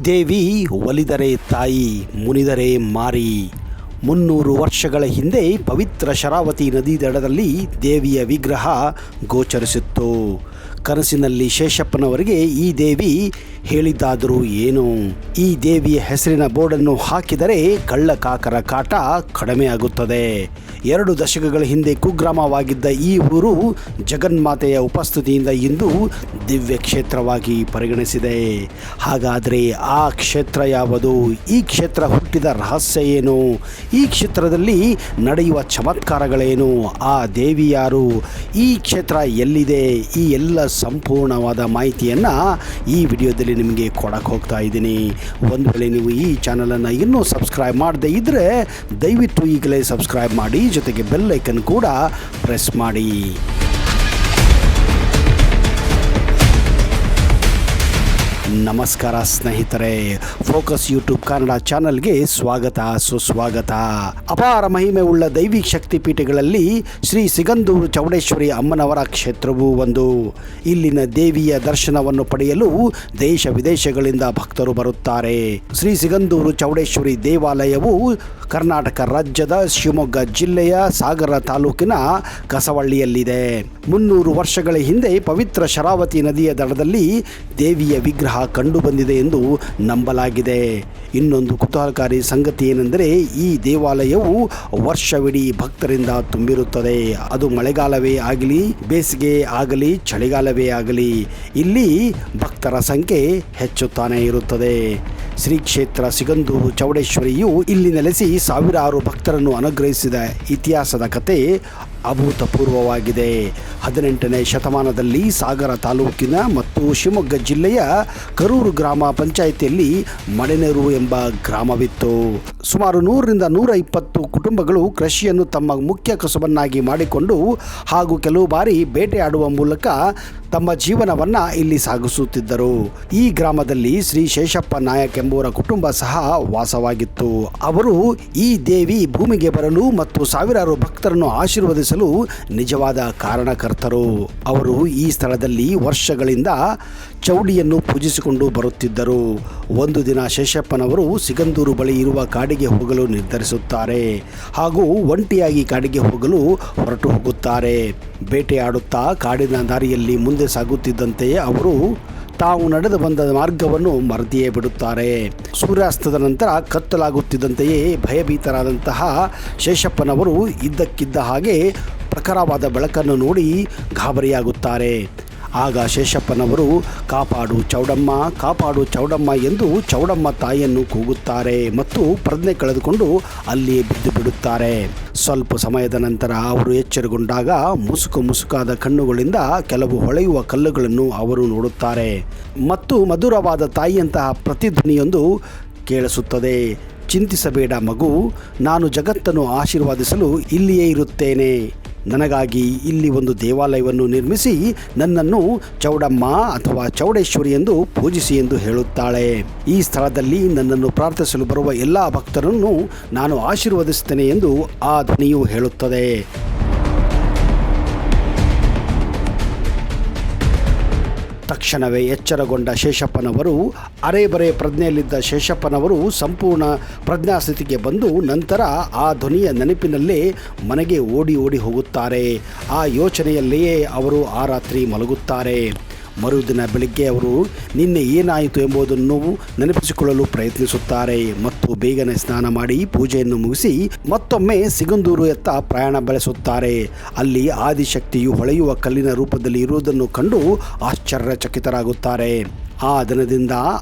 ದೇವಿ ಒಲಿದರೆ ತಾಯಿ, ಮುನಿದರೆ ಮಾರಿ. 300 ವರ್ಷಗಳ ಹಿಂದೆ ಪವಿತ್ರ ಶರಾವತಿ ನದಿ ದಡದಲ್ಲಿ ದೇವಿಯ ವಿಗ್ರಹ ಗೋಚರಿಸಿತ್ತು. ಕನಸಿನಲ್ಲಿ ಶೇಷಪ್ಪನವರಿಗೆ ಈ ದೇವಿ ಹೇಳಿದ್ದಾದರೂ ಏನು? ಈ ದೇವಿಯ ಹೆಸರಿನ ಬೋರ್ಡನ್ನು ಹಾಕಿದರೆ ಕಳ್ಳಕಾಕರ ಕಾಟ ಕಡಿಮೆಯಾಗುತ್ತದೆ. 2 ದಶಕಗಳ ಹಿಂದೆ ಕುಗ್ರಾಮವಾಗಿದ್ದ ಈ ಊರು ಜಗನ್ಮಾತೆಯ ಉಪಸ್ಥಿತಿಯಿಂದ ಇಂದು ದಿವ್ಯ ಕ್ಷೇತ್ರವಾಗಿ ಪರಿಗಣಿಸಿದೆ. ಹಾಗಾದರೆ ಆ ಕ್ಷೇತ್ರ ಯಾವುದು? ಈ ಕ್ಷೇತ್ರ ಹುಟ್ಟಿದ ರಹಸ್ಯ ಏನು? ಈ ಕ್ಷೇತ್ರದಲ್ಲಿ ನಡೆಯುವ ಚಮತ್ಕಾರಗಳೇನು? ಆ ದೇವಿ ಯಾರು? ಈ ಕ್ಷೇತ್ರ ಎಲ್ಲಿದೆ? ಈ ಎಲ್ಲ ಸಂಪೂರ್ಣವಾದ ಮಾಹಿತಿಯನ್ನು ಈ ವಿಡಿಯೋದಲ್ಲಿ ನಿಮಗೆ ಕೊಡಕ್ಕೆ ಹೋಗ್ತಾ ಇದ್ದೀನಿ. ಒಂದು ವೇಳೆ ನೀವು ಈ ಚಾನಲನ್ನು ಇನ್ನೂ ಸಬ್ಸ್ಕ್ರೈಬ್ ಮಾಡದೇ ಇದ್ದರೆ ದಯವಿಟ್ಟು ಈಗಲೇ ಸಬ್ಸ್ಕ್ರೈಬ್ ಮಾಡಿ, ಜೊತೆಗೆ ಬೆಲ್ ಐಕನ್ ಕೂಡ ಪ್ರೆಸ್ ಮಾಡಿ. ನಮಸ್ಕಾರ ಸ್ನೇಹಿತರೆ, ಫೋಕಸ್ ಯೂಟ್ಯೂಬ್ ಕನ್ನಡ ಚಾನಲ್ಗೆ ಸ್ವಾಗತ, ಸುಸ್ವಾಗತ. ಅಪಾರ ಮಹಿಮೆ ಉಳ್ಳ ದೈವಿಕ ಶಕ್ತಿ ಪೀಠಗಳಲ್ಲಿ ಶ್ರೀ ಸಿಗಂದೂರು ಚೌಡೇಶ್ವರಿ ಅಮ್ಮನವರ ಕ್ಷೇತ್ರವೂ ಒಂದು. ಇಲ್ಲಿನ ದೇವಿಯ ದರ್ಶನವನ್ನು ಪಡೆಯಲು ದೇಶ ವಿದೇಶಗಳಿಂದ ಭಕ್ತರು ಬರುತ್ತಾರೆ. ಶ್ರೀ ಸಿಗಂದೂರು ಚೌಡೇಶ್ವರಿ ದೇವಾಲಯವು ಕರ್ನಾಟಕ ರಾಜ್ಯದ ಶಿವಮೊಗ್ಗ ಜಿಲ್ಲೆಯ ಸಾಗರ ತಾಲೂಕಿನ ಕಸವಳ್ಳಿಯಲ್ಲಿದೆ. 300 ವರ್ಷಗಳ ಹಿಂದೆ ಪವಿತ್ರ ಶರಾವತಿ ನದಿಯ ದಡದಲ್ಲಿ ದೇವಿಯ ವಿಗ್ರಹ ಕಂಡುಬಂದಿದೆ ಎಂದು ನಂಬಲಾಗಿದೆ. ಇನ್ನೊಂದು ಕುತೂಹಲಕಾರಿ ಸಂಗತಿ ಏನೆಂದರೆ, ಈ ದೇವಾಲಯವು ವರ್ಷವಿಡೀ ಭಕ್ತರಿಂದ ತುಂಬಿರುತ್ತದೆ. ಅದು ಮಳೆಗಾಲವೇ ಆಗಲಿ, ಬೇಸಿಗೆ ಆಗಲಿ, ಚಳಿಗಾಲವೇ ಆಗಲಿ, ಇಲ್ಲಿ ಭಕ್ತರ ಸಂಖ್ಯೆ ಹೆಚ್ಚುತ್ತಾನೆ ಇರುತ್ತದೆ. ಶ್ರೀ ಕ್ಷೇತ್ರ ಸಿಗಂದೂರು ಚೌಡೇಶ್ವರಿಯು ಇಲ್ಲಿ ನೆಲೆಸಿ ಸಾವಿರಾರು ಭಕ್ತರನ್ನು ಅನುಗ್ರಹಿಸಿದ ಇತಿಹಾಸದ ಕತೆ ಅಭೂತಪೂರ್ವವಾಗಿದೆ. 18ನೇ ಶತಮಾನದಲ್ಲಿ ಸಾಗರ ತಾಲೂಕಿನ ಮತ್ತು ಶಿವಮೊಗ್ಗ ಜಿಲ್ಲೆಯ ಕರೂರು ಗ್ರಾಮ ಪಂಚಾಯಿತಿಯಲ್ಲಿ ಮಡೆನೂರು ಎಂಬ ಗ್ರಾಮವಿತ್ತು. ಸುಮಾರು 100ರಿಂದ 120 ಕುಟುಂಬಗಳು ಕೃಷಿಯನ್ನು ತಮ್ಮ ಮುಖ್ಯ ಕಸುಬನ್ನಾಗಿ ಮಾಡಿಕೊಂಡು ಹಾಗೂ ಕೆಲವು ಬಾರಿ ಬೇಟೆಯಾಡುವ ಮೂಲಕ ತಮ್ಮ ಜೀವನವನ್ನು ಇಲ್ಲಿ ಸಾಗಿಸುತ್ತಿದ್ದರು. ಈ ಗ್ರಾಮದಲ್ಲಿ ಶ್ರೀ ಶೇಷಪ್ಪ ನಾಯಕ್ ಎಂಬುವರ ಕುಟುಂಬ ಸಹ ವಾಸವಾಗಿತ್ತು. ಅವರು ಈ ದೇವಿ ಭೂಮಿಗೆ ಬರಲು ಮತ್ತು ಸಾವಿರಾರು ಭಕ್ತರನ್ನು ಆಶೀರ್ವದಿಸಲು ನಿಜವಾದ ಕಾರಣಕರ್ತರು. ಅವರು ಈ ಸ್ಥಳದಲ್ಲಿ ವರ್ಷಗಳಿಂದ ಚೌಡಿಯನ್ನು ಪೂಜಿಸಿಕೊಂಡು ಬರುತ್ತಿದ್ದರು. ಒಂದು ದಿನ ಶೇಷಪ್ಪನವರು ಸಿಗಂದೂರು ಬಳಿ ಇರುವ ಕಾಡಿಗೆ ಹೋಗಲು ನಿರ್ಧರಿಸುತ್ತಾರೆ ಹಾಗೂ ಒಂಟಿಯಾಗಿ ಕಾಡಿಗೆ ಹೋಗಲು ಹೊರಟು ಹೋಗುತ್ತಾರೆ. ಬೇಟೆಯಾಡುತ್ತಾ ಕಾಡಿನ ದಾರಿಯಲ್ಲಿ ಮುಂದೆ ಸಾಗುತ್ತಿದ್ದಂತೆಯೇ ಅವರು ತಾವು ನಡೆದು ಬಂದ ಮಾರ್ಗವನ್ನು ಮರೆತಿಯೇ ಬಿಡುತ್ತಾರೆ. ಸೂರ್ಯಾಸ್ತದ ನಂತರ ಕತ್ತಲಾಗುತ್ತಿದ್ದಂತೆಯೇ ಭಯಭೀತರಾದಂತಹ ಶೇಷಪ್ಪನವರು ಇದ್ದಕ್ಕಿದ್ದ ಹಾಗೆ ಪ್ರಖರವಾದ ಬೆಳಕನ್ನು ನೋಡಿ ಗಾಬರಿಯಾಗುತ್ತಾರೆ. ಆಗ ಶೇಷಪ್ಪನವರು ಕಾಪಾಡು ಚೌಡಮ್ಮ, ಕಾಪಾಡು ಚೌಡಮ್ಮ ಎಂದು ಚೌಡಮ್ಮ ತಾಯಿಯನ್ನು ಕೂಗುತ್ತಾರೆ ಮತ್ತು ಪ್ರಜ್ಞೆ ಕಳೆದುಕೊಂಡು ಅಲ್ಲಿಯೇ ಬಿದ್ದು ಬಿಡುತ್ತಾರೆ. ಸ್ವಲ್ಪ ಸಮಯದ ನಂತರ ಅವರು ಎಚ್ಚರಗೊಂಡಾಗ ಮುಸುಕಾದ ಕಣ್ಣುಗಳಿಂದ ಕೆಲವು ಹೊಳೆಯುವ ಕಲ್ಲುಗಳನ್ನು ಅವರು ನೋಡುತ್ತಾರೆ ಮತ್ತು ಮಧುರವಾದ ತಾಯಿಯಂತಹ ಪ್ರತಿಧ್ವನಿಯೊಂದು ಕೇಳಿಸುತ್ತದೆ. ಚಿಂತಿಸಬೇಡ ಮಗು, ನಾನು ಜಗತ್ತನ್ನು ಆಶೀರ್ವಾದಿಸಲು ಇಲ್ಲಿಯೇ ಇರುತ್ತೇನೆ. ನನಗಾಗಿ ಇಲ್ಲಿ ಒಂದು ದೇವಾಲಯವನ್ನು ನಿರ್ಮಿಸಿ ನನ್ನನ್ನು ಚೌಡಮ್ಮ ಅಥವಾ ಚೌಡೇಶ್ವರಿ ಎಂದು ಪೂಜಿಸಿ ಎಂದು ಹೇಳುತ್ತಾಳೆ. ಈ ಸ್ಥಳದಲ್ಲಿ ನನ್ನನ್ನು ಪ್ರಾರ್ಥಿಸಲು ಬರುವ ಎಲ್ಲ ಭಕ್ತರನ್ನು ನಾನು ಆಶೀರ್ವದಿಸುತ್ತೇನೆ ಎಂದು ಆ ಧ್ವನಿಯು ಹೇಳುತ್ತದೆ. ತಕ್ಷಣವೇ ಎಚ್ಚರಗೊಂಡ ಶೇಷಪ್ಪನವರು, ಅರೆಬರೆ ಪ್ರಜ್ಞೆಯಲ್ಲಿದ್ದ ಶೇಷಪ್ಪನವರು ಸಂಪೂರ್ಣ ಪ್ರಜ್ಞಾಸ್ಥಿತಿಗೆ ಬಂದು ನಂತರ ಆ ಧ್ವನಿಯ ನೆನಪಿನಲ್ಲೇ ಮನೆಗೆ ಓಡಿ ಹೋಗುತ್ತಾರೆ. ಆ ಯೋಚನೆಯಲ್ಲಿಯೇ ಅವರು ಆ ರಾತ್ರಿ ಮಲಗುತ್ತಾರೆ. ಮರುದಿನ ಬೆಳಿಗ್ಗೆ ಅವರು ನಿನ್ನೆ ಏನಾಯಿತು ಎಂಬುದನ್ನು ನೆನಪಿಸಿಕೊಳ್ಳಲು ಪ್ರಯತ್ನಿಸುತ್ತಾರೆ ಮತ್ತು ಬೇಗನೆ ಸ್ನಾನ ಮಾಡಿ ಪೂಜೆಯನ್ನು ಮುಗಿಸಿ ಮತ್ತೊಮ್ಮೆ ಸಿಗಂದೂರು ಎತ್ತ ಪ್ರಯಾಣ ಬೆಳೆಸುತ್ತಾರೆ. ಅಲ್ಲಿ ಆದಿಶಕ್ತಿಯು ಹೊಳೆಯುವ ಕಲ್ಲಿನ ರೂಪದಲ್ಲಿ ಇರುವುದನ್ನು ಕಂಡು ಆಶ್ಚರ್ಯಚಕಿತರಾಗುತ್ತಾರೆ. ಆ ದಿನದಿಂದ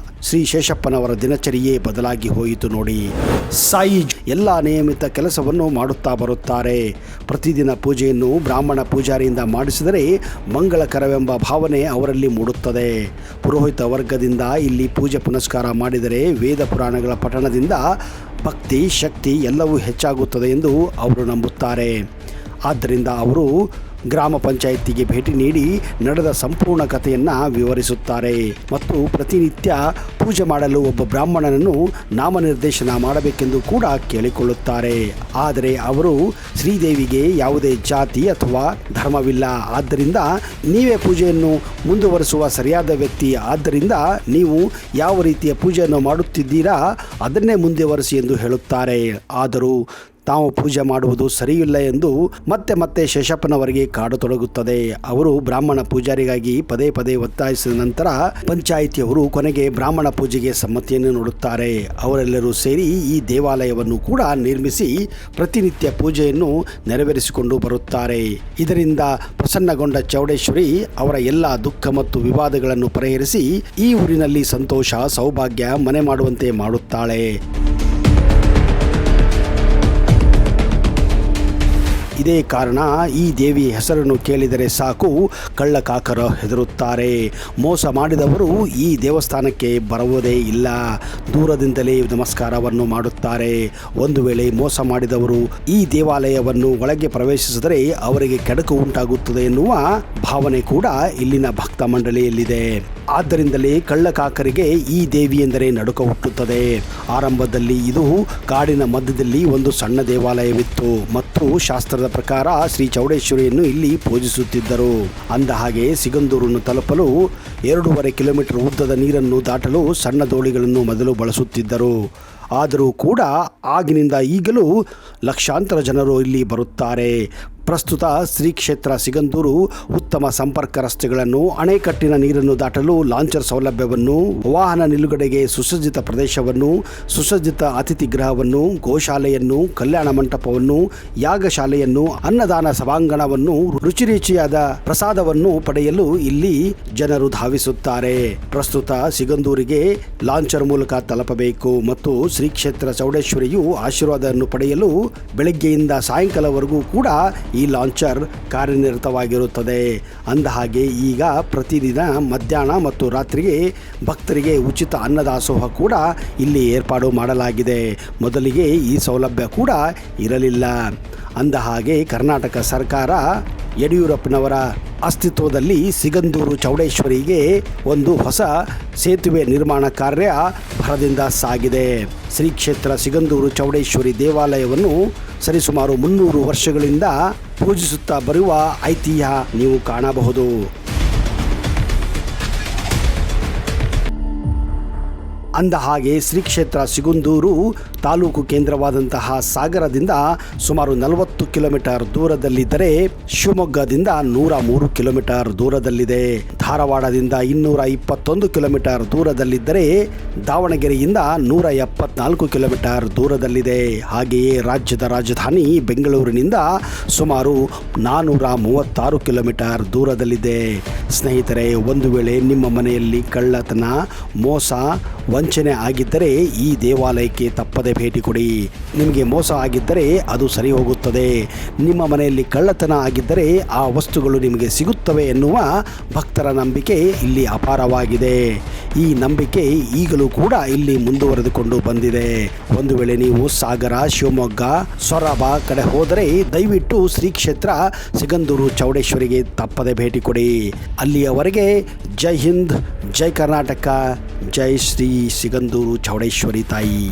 ಶ್ರೀ ಶೇಷಪ್ಪನವರ ದಿನಚರಿಯೇ ಬದಲಾಗಿ ಹೋಯಿತು ನೋಡಿ. ಸಾಯಿ ಎಲ್ಲ ನಿಯಮಿತ ಕೆಲಸವನ್ನು ಮಾಡುತ್ತಾ ಬರುತ್ತಾರೆ. ಪ್ರತಿದಿನ ಪೂಜೆಯನ್ನು ಬ್ರಾಹ್ಮಣ ಪೂಜಾರಿಯಿಂದ ಮಾಡಿಸಿದರೆ ಮಂಗಳಕರವೆಂಬ ಭಾವನೆ ಅವರಲ್ಲಿ ಮೂಡುತ್ತದೆ. ಪುರೋಹಿತ ವರ್ಗದಿಂದ ಇಲ್ಲಿ ಪೂಜೆ ಪುನಸ್ಕಾರ ಮಾಡಿದರೆ ವೇದ ಪುರಾಣಗಳ ಪಠಣದಿಂದ ಭಕ್ತಿ ಶಕ್ತಿ ಎಲ್ಲವೂ ಹೆಚ್ಚಾಗುತ್ತದೆ ಎಂದು ಅವರು ನಂಬುತ್ತಾರೆ. ಆದ್ದರಿಂದ ಅವರು ಗ್ರಾಮ ಪಂಚಾಯಿತಿಗೆ ಭೇಟಿ ನೀಡಿ ನಡೆದ ಸಂಪೂರ್ಣ ಕಥೆಯನ್ನು ವಿವರಿಸುತ್ತಾರೆ ಮತ್ತು ಪ್ರತಿನಿತ್ಯ ಪೂಜೆ ಮಾಡಲು ಒಬ್ಬ ಬ್ರಾಹ್ಮಣನನ್ನು ನಾಮನಿರ್ದೇಶನ ಮಾಡಬೇಕೆಂದು ಕೂಡ ಕೇಳಿಕೊಳ್ಳುತ್ತಾರೆ. ಆದರೆ ಅವರು ಶ್ರೀದೇವಿಗೆ ಯಾವುದೇ ಜಾತಿ ಅಥವಾ ಧರ್ಮವಿಲ್ಲ, ಆದ್ದರಿಂದ ನೀವೇ ಪೂಜೆಯನ್ನು ಮುಂದುವರಿಸುವ ಸರಿಯಾದ ವ್ಯಕ್ತಿ, ಆದ್ದರಿಂದ ನೀವು ಯಾವ ರೀತಿಯ ಪೂಜೆಯನ್ನು ಮಾಡುತ್ತಿದ್ದೀರಾ ಅದನ್ನೇ ಮುಂದುವರಿಸಿ ಎಂದು ಹೇಳುತ್ತಾರೆ. ಆದರೂ ತಾವು ಪೂಜೆ ಮಾಡುವುದು ಸರಿಯಿಲ್ಲ ಎಂದು ಮತ್ತೆ ಮತ್ತೆ ಶೇಷಪ್ಪನವರಿಗೆ ಕಾಡತೊಡಗುತ್ತದೆ. ಅವರು ಬ್ರಾಹ್ಮಣ ಪೂಜಾರಿಗಾಗಿ ಪದೇ ಪದೇ ಒತ್ತಾಯಿಸಿದ ನಂತರ ಪಂಚಾಯಿತಿಯವರು ಕೊನೆಗೆ ಬ್ರಾಹ್ಮಣ ಪೂಜೆಗೆ ಸಮ್ಮತಿಯನ್ನು ನೀಡುತ್ತಾರೆ. ಅವರೆಲ್ಲರೂ ಸೇರಿ ಈ ದೇವಾಲಯವನ್ನು ಕೂಡ ನಿರ್ಮಿಸಿ ಪ್ರತಿನಿತ್ಯ ಪೂಜೆಯನ್ನು ನೆರವೇರಿಸಿಕೊಂಡು ಬರುತ್ತಾರೆ. ಇದರಿಂದ ಪ್ರಸನ್ನಗೊಂಡ ಚೌಡೇಶ್ವರಿ ಅವರ ಎಲ್ಲ ದುಃಖ ಮತ್ತು ವಿವಾದಗಳನ್ನು ಪರಿಹರಿಸಿ ಈ ಊರಿನಲ್ಲಿ ಸಂತೋಷ ಸೌಭಾಗ್ಯ ಮನೆ ಮಾಡುವಂತೆ ಮಾಡುತ್ತಾಳೆ. ಇದೇ ಕಾರಣ ಈ ದೇವಿಯ ಹೆಸರನ್ನು ಕೇಳಿದರೆ ಸಾಕು ಕಳ್ಳಕಾಕರು ಹೆದರುತ್ತಾರೆ. ಮೋಸ ಮಾಡಿದವರು ಈ ದೇವಸ್ಥಾನಕ್ಕೆ ಬರುವುದೇ ಇಲ್ಲ, ದೂರದಿಂದಲೇ ನಮಸ್ಕಾರವನ್ನು ಮಾಡುತ್ತಾರೆ. ಒಂದು ವೇಳೆ ಮೋಸ ಮಾಡಿದವರು ಈ ದೇವಾಲಯವನ್ನು ಒಳಗೆ ಪ್ರವೇಶಿಸಿದರೆ ಅವರಿಗೆ ಕೆಡಕು ಉಂಟಾಗುತ್ತದೆ ಎನ್ನುವ ಭಾವನೆ ಕೂಡ ಇಲ್ಲಿನ ಭಕ್ತ ಮಂಡಳಿಯಲ್ಲಿದೆ. ಆದ್ದರಿಂದಲೇ ಕಳ್ಳಕಾಕರಿಗೆ ಈ ದೇವಿ ಎಂದರೆ ನಡುಕ ಹುಟ್ಟುತ್ತದೆ. ಆರಂಭದಲ್ಲಿ ಇದು ಕಾಡಿನ ಮಧ್ಯದಲ್ಲಿ ಒಂದು ಸಣ್ಣ ದೇವಾಲಯವಿತ್ತು ಮತ್ತು ಶಾಸ್ತ್ರದ ಪ್ರಕಾರ ಶ್ರೀ ಚೌಡೇಶ್ವರಿಯನ್ನು ಇಲ್ಲಿ ಪೂಜಿಸುತ್ತಿದ್ದರು. ಅಂದ ಹಾಗೆ ಸಿಗಂದೂರನ್ನು ತಲುಪಲು 2.5 ಕಿಲೋಮೀಟರ್ ಉದ್ದದ ನೀರನ್ನು ದಾಟಲು ಸಣ್ಣ ದೋಣಿಗಳನ್ನು ಮೊದಲು ಬಳಸುತ್ತಿದ್ದರು. ಆದರೂ ಕೂಡ ಆಗಿನಿಂದ ಈಗಲೂ ಲಕ್ಷಾಂತರ ಜನರು ಇಲ್ಲಿ ಬರುತ್ತಾರೆ. ಪ್ರಸ್ತುತ ಶ್ರೀ ಕ್ಷೇತ್ರ ಸಿಗಂದೂರು ಉತ್ತಮ ಸಂಪರ್ಕ ರಸ್ತೆಗಳನ್ನು, ಅಣೆಕಟ್ಟಿನ ನೀರನ್ನು ದಾಟಲು ಲಾಂಚರ್ ಸೌಲಭ್ಯವನ್ನು, ವಾಹನ ನಿಲುಗಡೆಗೆ ಸುಸಜ್ಜಿತ ಪ್ರದೇಶವನ್ನು, ಸುಸಜ್ಜಿತ ಅತಿಥಿ ಗೃಹವನ್ನು, ಗೋಶಾಲೆಯನ್ನು, ಕಲ್ಯಾಣ ಮಂಟಪವನ್ನು, ಯಾಗಶಾಲೆಯನ್ನು, ಅನ್ನದಾನ ಸಭಾಂಗಣವನ್ನು, ರುಚಿಯಾದ ಪ್ರಸಾದವನ್ನು ಪಡೆಯಲು ಇಲ್ಲಿ ಜನರು ಧಾವಿಸುತ್ತಾರೆ. ಪ್ರಸ್ತುತ ಸಿಗಂದೂರಿಗೆ ಲಾಂಚರ್ ಮೂಲಕ ತಲುಪಬೇಕು ಮತ್ತು ಶ್ರೀ ಕ್ಷೇತ್ರ ಚೌಡೇಶ್ವರಿಯು ಆಶೀರ್ವಾದವನ್ನು ಪಡೆಯಲು ಬೆಳಗ್ಗೆಯಿಂದ ಸಾಯಂಕಾಲವರೆಗೂ ಕೂಡ ಈ ಲಾಂಚರ್ ಕಾರ್ಯನಿರತವಾಗಿರುತ್ತದೆ. ಅಂದಹಾಗೆ ಈಗ ಪ್ರತಿದಿನ ಮಧ್ಯಾಹ್ನ ಮತ್ತು ರಾತ್ರಿಗೆ ಭಕ್ತರಿಗೆ ಉಚಿತ ಅನ್ನದಾಸೋಹ ಕೂಡ ಇಲ್ಲಿ ಏರ್ಪಾಡು ಮಾಡಲಾಗಿದೆ. ಮೊದಲಿಗೆ ಈ ಸೌಲಭ್ಯ ಕೂಡ ಇರಲಿಲ್ಲ. ಅಂದಹಾಗೆ ಕರ್ನಾಟಕ ಸರ್ಕಾರ ಯಡಿಯೂರಪ್ಪನವರ ಅಸ್ತಿತ್ವದಲ್ಲಿ ಸಿಗಂದೂರು ಚೌಡೇಶ್ವರಿಗೆ ಒಂದು ಹೊಸ ಸೇತುವೆ ನಿರ್ಮಾಣ ಕಾರ್ಯ ಭರದಿಂದ ಸಾಗಿದೆ. ಶ್ರೀ ಕ್ಷೇತ್ರ ಸಿಗಂದೂರು ಚೌಡೇಶ್ವರಿ ದೇವಾಲಯವನ್ನು ಸರಿಸುಮಾರು 300 ವರ್ಷಗಳಿಂದ ಪೂಜಿಸುತ್ತಾ ಬರುವ ಐತಿಹ್ಯ ನೀವು ಕಾಣಬಹುದು. ಅಂದ ಹಾಗೆ ಶ್ರೀ ಕ್ಷೇತ್ರ ಸಿಗಂದೂರು ತಾಲೂಕು ಕೇಂದ್ರವಾದಂತಹ ಸಾಗರದಿಂದ ಸುಮಾರು 40 ಕಿಲೋಮೀಟರ್ ದೂರದಲ್ಲಿದ್ದರೆ, ಶಿವಮೊಗ್ಗದಿಂದ 103 ಕಿಲೋಮೀಟರ್ ದೂರದಲ್ಲಿದೆ. ಧಾರವಾಡದಿಂದ 221 ಕಿಲೋಮೀಟರ್ ದೂರದಲ್ಲಿದ್ದರೆ, ದಾವಣಗೆರೆಯಿಂದ 174 ಕಿಲೋಮೀಟರ್ ದೂರದಲ್ಲಿದೆ. ಹಾಗೆಯೇ ರಾಜ್ಯದ ರಾಜಧಾನಿ ಬೆಂಗಳೂರಿನಿಂದ ಸುಮಾರು 436 ಕಿಲೋಮೀಟರ್ ದೂರದಲ್ಲಿದೆ. ಸ್ನೇಹಿತರೆ, ಒಂದು ವೇಳೆ ನಿಮ್ಮ ಮನೆಯಲ್ಲಿ ಕಳ್ಳತನ, ಮೋಸ, ವಂಚನೆ ಆಗಿದ್ದರೆ ಈ ದೇವಾಲಯಕ್ಕೆ ತಪ್ಪದೆ ಭೇಟಿ ಕೊಡಿ. ನಿಮಗೆ ಮೋಸ ಆಗಿದ್ದರೆ ಅದು ಸರಿ ಹೋಗುತ್ತದೆ. ನಿಮ್ಮ ಮನೆಯಲ್ಲಿ ಕಳ್ಳತನ ಆಗಿದ್ದರೆ ಆ ವಸ್ತುಗಳು ನಿಮಗೆ ಸಿಗುತ್ತವೆ ಎನ್ನುವ ಭಕ್ತರ ನಂಬಿಕೆ ಇಲ್ಲಿ ಅಪಾರವಾಗಿದೆ. ಈ ನಂಬಿಕೆ ಈಗಲೂ ಕೂಡ ಇಲ್ಲಿ ಮುಂದುವರೆದುಕೊಂಡು ಬಂದಿದೆ. ಒಂದು ವೇಳೆ ನೀವು ಸಾಗರ, ಶಿವಮೊಗ್ಗ, ಸೊರಬ ಕಡೆ ಹೋದರೆ ದಯವಿಟ್ಟು ಶ್ರೀ ಕ್ಷೇತ್ರ ಸಿಗಂದೂರು ಚೌಡೇಶ್ವರಿಗೆ ತಪ್ಪದೆ ಭೇಟಿ ಕೊಡಿ. ಅಲ್ಲಿಯವರೆಗೆ ಜೈ ಹಿಂದ್, ಜೈ ಕರ್ನಾಟಕ, ಜೈ ಶ್ರೀ ಸಿಗಂದೂರು ಚೌಡೇಶ್ವರಿ ತಾಯಿ.